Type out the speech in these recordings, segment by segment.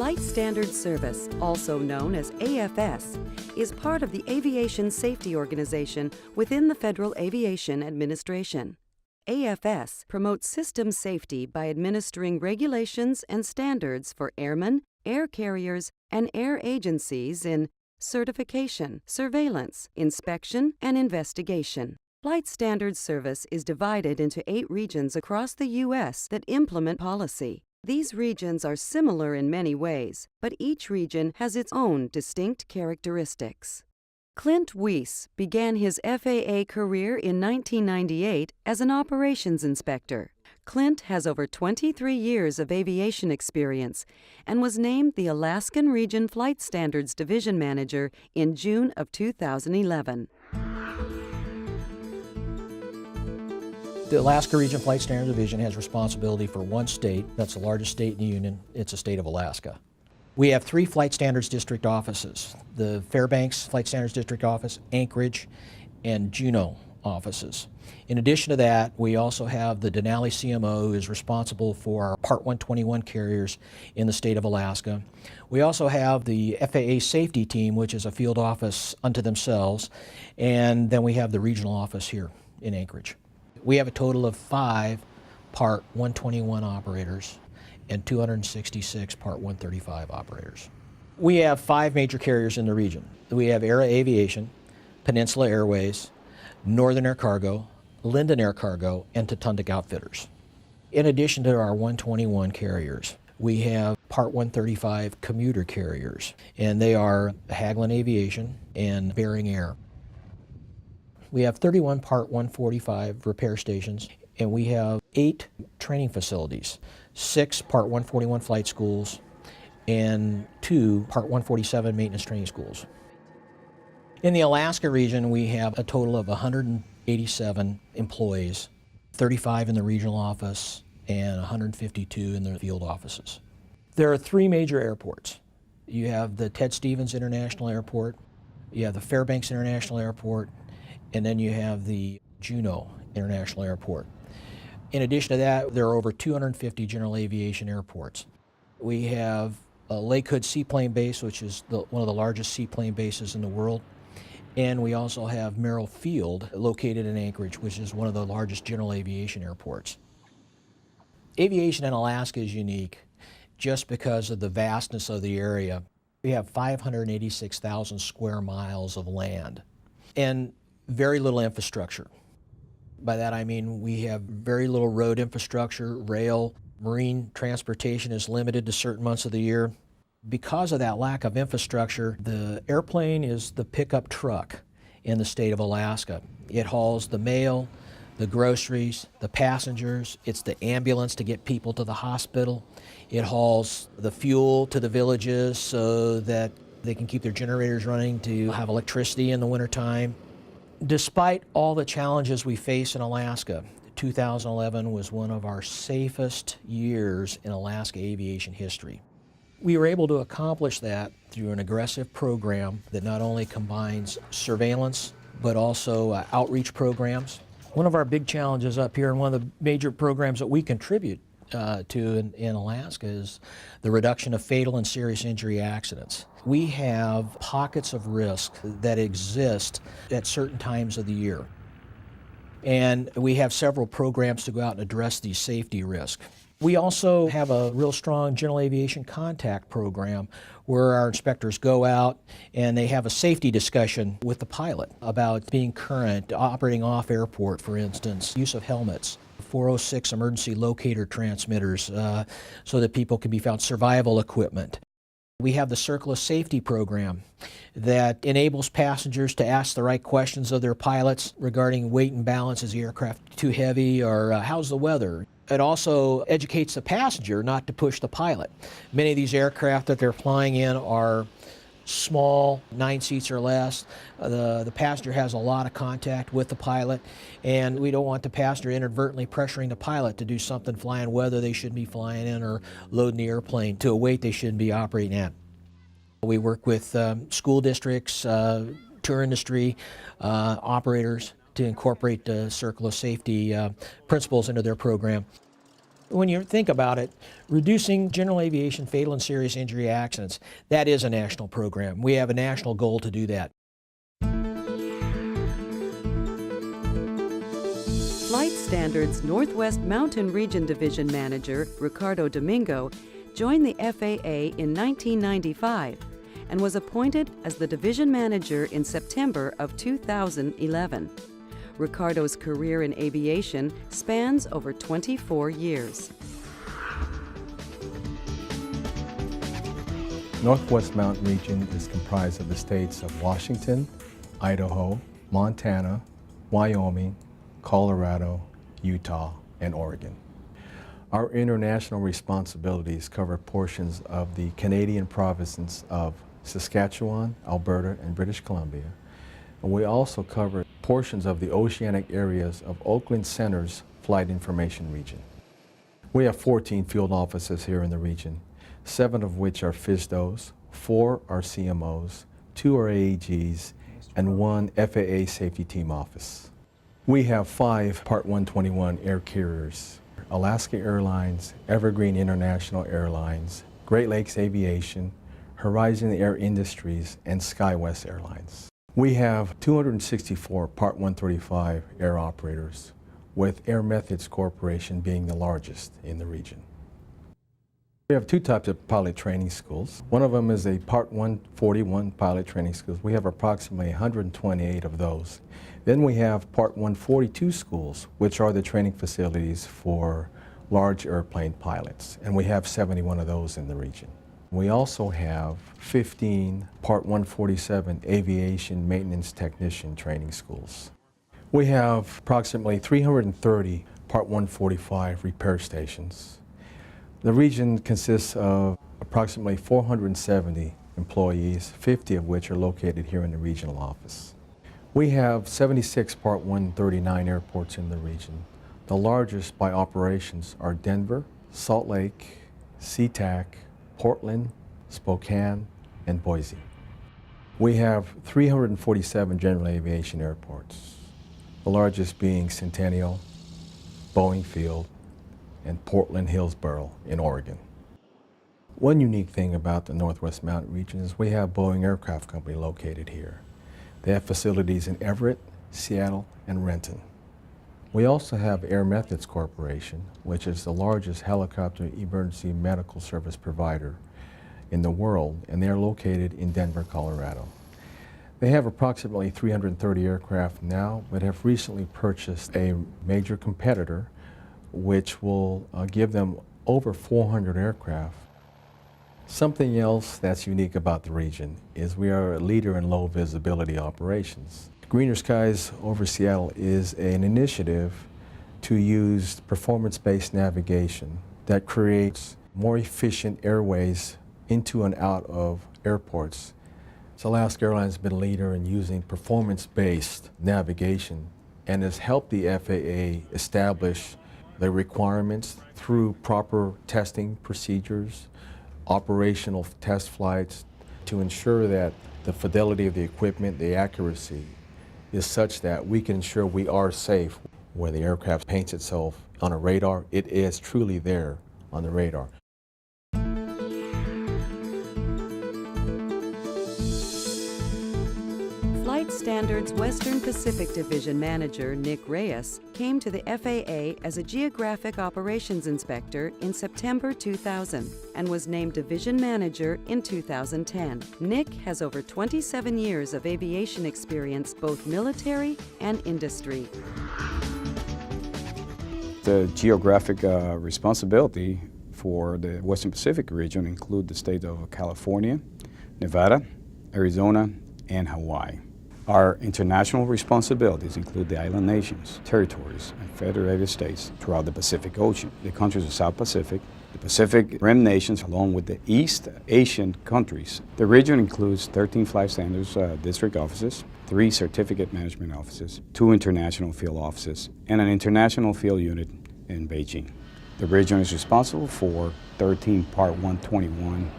Flight Standards Service, also known as AFS, is part of the Aviation Safety Organization within the Federal Aviation Administration. AFS promotes system safety by administering regulations and standards for airmen, air carriers, and air agencies in certification, surveillance, inspection, and investigation. Flight Standards Service is divided into 8 regions across the U.S. that implement policy. These regions are similar in many ways, but each region has its own distinct characteristics. Clint Weiss began his FAA career in 1998 as an operations inspector. Clint has over 23 years of aviation experience and was named the Alaskan Region Flight Standards Division Manager in June of 2011. The Alaskan Region Flight Standards Division has responsibility for one state. That's the largest state in the Union. It's the state of Alaska. We have 3 Flight Standards District offices: the Fairbanks Flight Standards District Office, Anchorage, and Juneau offices. In addition to that, we also have the Denali CMO, who is responsible for our Part 121 carriers in the state of Alaska. We also have the FAA Safety Team, which is a field office unto themselves, and then we have the regional office here in Anchorage. We have a total of 5 Part 121 operators and 266 Part 135 operators. We have 5 major carriers in the region. We have Era Aviation, Peninsula Airways, Northern Air Cargo, Linden Air Cargo, and Tutundic Outfitters. In addition to our 121 carriers, we have Part 135 commuter carriers, and they are Hagelin Aviation and Bering Air. We have 31 Part 145 repair stations, and we have 8 training facilities, 6 Part 141 flight schools, and 2 Part 147 maintenance training schools. In the Alaska region, we have a total of 187 employees, 35 in the regional office and 152 in the field offices. There are 3 major airports. You have the Ted Stevens International Airport, you have the Fairbanks International Airport, and then you have the Juneau International Airport. In addition to that, there are over 250 general aviation airports. We have a Lake Hood Seaplane Base, which is one of the largest seaplane bases in the world. And we also have Merrill Field, located in Anchorage, which is one of the largest general aviation airports. Aviation in Alaska is unique just because of the vastness of the area. We have 586,000 square miles of land and very little infrastructure. By that I mean we have very little road infrastructure, rail, marine transportation is limited to certain months of the year. Because of that lack of infrastructure, the airplane is the pickup truck in the state of Alaska. It hauls the mail, the groceries, the passengers. It's the ambulance to get people to the hospital. It hauls the fuel to the villages so that they can keep their generators running to have electricity in the wintertime. Despite all the challenges we face in Alaska, 2011 was one of our safest years in Alaska aviation history. We were able to accomplish that through an aggressive program that not only combines surveillance, but also outreach programs. One of our big challenges up here, and one of the major programs that we contribute to in Alaska, is the reduction of fatal and serious injury accidents. We have pockets of risk that exist at certain times of the year. And we have several programs to go out and address these safety risks. We also have a real strong general aviation contact program where our inspectors go out and they have a safety discussion with the pilot about being current, operating off airport, for instance, use of helmets, 406 emergency locator transmitters so that people can be found, survival equipment. We have the Circle of Safety program that enables passengers to ask the right questions of their pilots regarding weight and balance. Is the aircraft too heavy, or how's the weather? It also educates the passenger not to push the pilot. Many of these aircraft that they're flying in are small, 9 seats or less. The passenger has a lot of contact with the pilot, and we don't want the passenger inadvertently pressuring the pilot to do something flying whether they shouldn't be flying in or loading the airplane to a weight they shouldn't be operating at. We work with school districts, tour industry, operators to incorporate the Circle of Safety principles into their program. When you think about it, reducing general aviation fatal and serious injury accidents, that is a national program. We have a national goal to do that. Flight Standards Northwest Mountain Region Division Manager Ricardo Domingo joined the FAA in 1995 and was appointed as the division manager in September of 2011. Ricardo's career in aviation spans over 24 years. Northwest Mountain Region is comprised of the states of Washington, Idaho, Montana, Wyoming, Colorado, Utah, and Oregon. Our international responsibilities cover portions of the Canadian provinces of Saskatchewan, Alberta, and British Columbia. And we also cover portions of the oceanic areas of Oakland Center's Flight Information Region. We have 14 field offices here in the region, 7 of which are FSDOs, 4 are CMOs, 2 are AAGs, and 1 FAA Safety Team Office. We have 5 Part 121 air carriers: Alaska Airlines, Evergreen International Airlines, Great Lakes Aviation, Horizon Air Industries, and SkyWest Airlines. We have 264 Part 135 air operators, with Air Methods Corporation being the largest in the region. We have 2 types of pilot training schools. One of them is a Part 141 pilot training schools. We have approximately 128 of those. Then we have Part 142 schools, which are the training facilities for large airplane pilots, and we have 71 of those in the region. We also have 15 Part 147 aviation maintenance technician training schools. We have approximately 330 Part 145 repair stations. The region consists of approximately 470 employees, 50 of which are located here in the regional office. We have 76 Part 139 airports in the region. The largest by operations are Denver, Salt Lake, SeaTac, Portland, Spokane, and Boise. We have 347 general aviation airports, the largest being Centennial, Boeing Field, and Portland Hillsboro in Oregon. One unique thing about the Northwest Mountain Region is we have Boeing Aircraft Company located here. They have facilities in Everett, Seattle, and Renton. We also have Air Methods Corporation, which is the largest helicopter emergency medical service provider in the world, and they're located in Denver, Colorado. They have approximately 330 aircraft now, but have recently purchased a major competitor, which will give them over 400 aircraft. Something else that's unique about the region is we are a leader in low visibility operations. Greener Skies over Seattle is an initiative to use performance-based navigation that creates more efficient airways into and out of airports. So Alaska Airlines has been a leader in using performance-based navigation and has helped the FAA establish the requirements through proper testing procedures, operational test flights, to ensure that the fidelity of the equipment, the accuracy, is such that we can ensure we are safe. When the aircraft paints itself on a radar, it is truly there on the radar. Flight Standards Western Pacific Division Manager Nick Reyes came to the FAA as a Geographic Operations Inspector in September 2000 and was named Division Manager in 2010. Nick has over 27 years of aviation experience, both military and industry. The geographic responsibility for the Western Pacific region include the states of California, Nevada, Arizona, and Hawaii. Our international responsibilities include the island nations, territories, and federated states throughout the Pacific Ocean, the countries of South Pacific, the Pacific Rim nations, along with the East Asian countries. The region includes 13 Flight Standards district offices, 3 certificate management offices, 2 international field offices, and an international field unit in Beijing. The region is responsible for 13 Part 121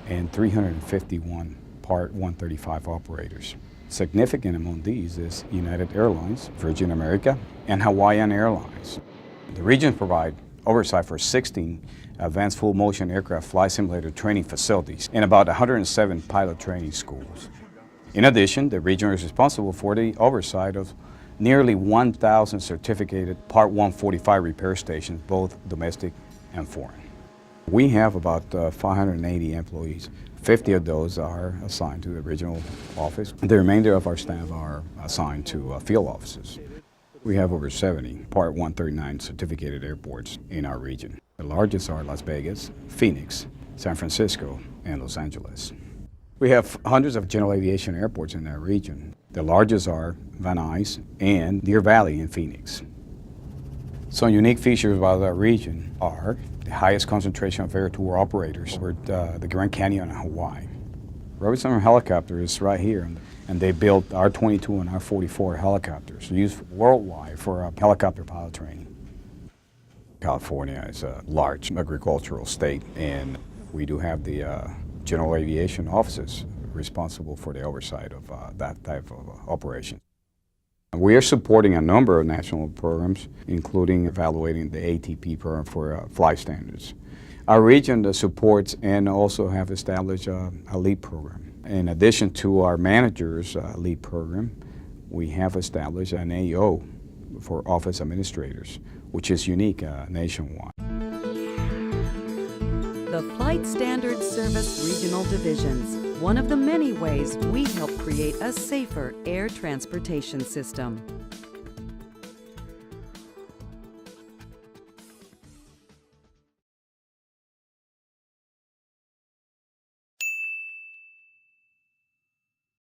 and 351 Part 135 operators. Significant among these is United Airlines, Virgin America, and Hawaiian Airlines. The region provides oversight for 16 advanced full-motion aircraft flight simulator training facilities and about 107 pilot training schools. In addition, the region is responsible for the oversight of nearly 1,000 certificated Part 145 repair stations, both domestic and foreign. We have about 580 employees. 50 of those are assigned to the regional office. The remainder of our staff are assigned to field offices. We have over 70 Part 139 certificated airports in our region. The largest are Las Vegas, Phoenix, San Francisco, and Los Angeles. We have hundreds of general aviation airports in our region. The largest are Van Nuys and Deer Valley in Phoenix. Some unique features about our region are the highest concentration of air tour operators over the Grand Canyon in Hawaii. Robinson Helicopter is right here, and they built R-22 and R-44 helicopters used worldwide for helicopter pilot training. California is a large agricultural state, and we do have the general aviation offices responsible for the oversight of that type of operation. We are supporting a number of national programs, including evaluating the ATP program for flight standards. Our region supports and also have established a LEAP program. In addition to our managers' LEAP program, we have established an AO for office administrators, which is unique nationwide. The Flight Standards Service Regional Divisions, one of the many ways we help create a safer air transportation system.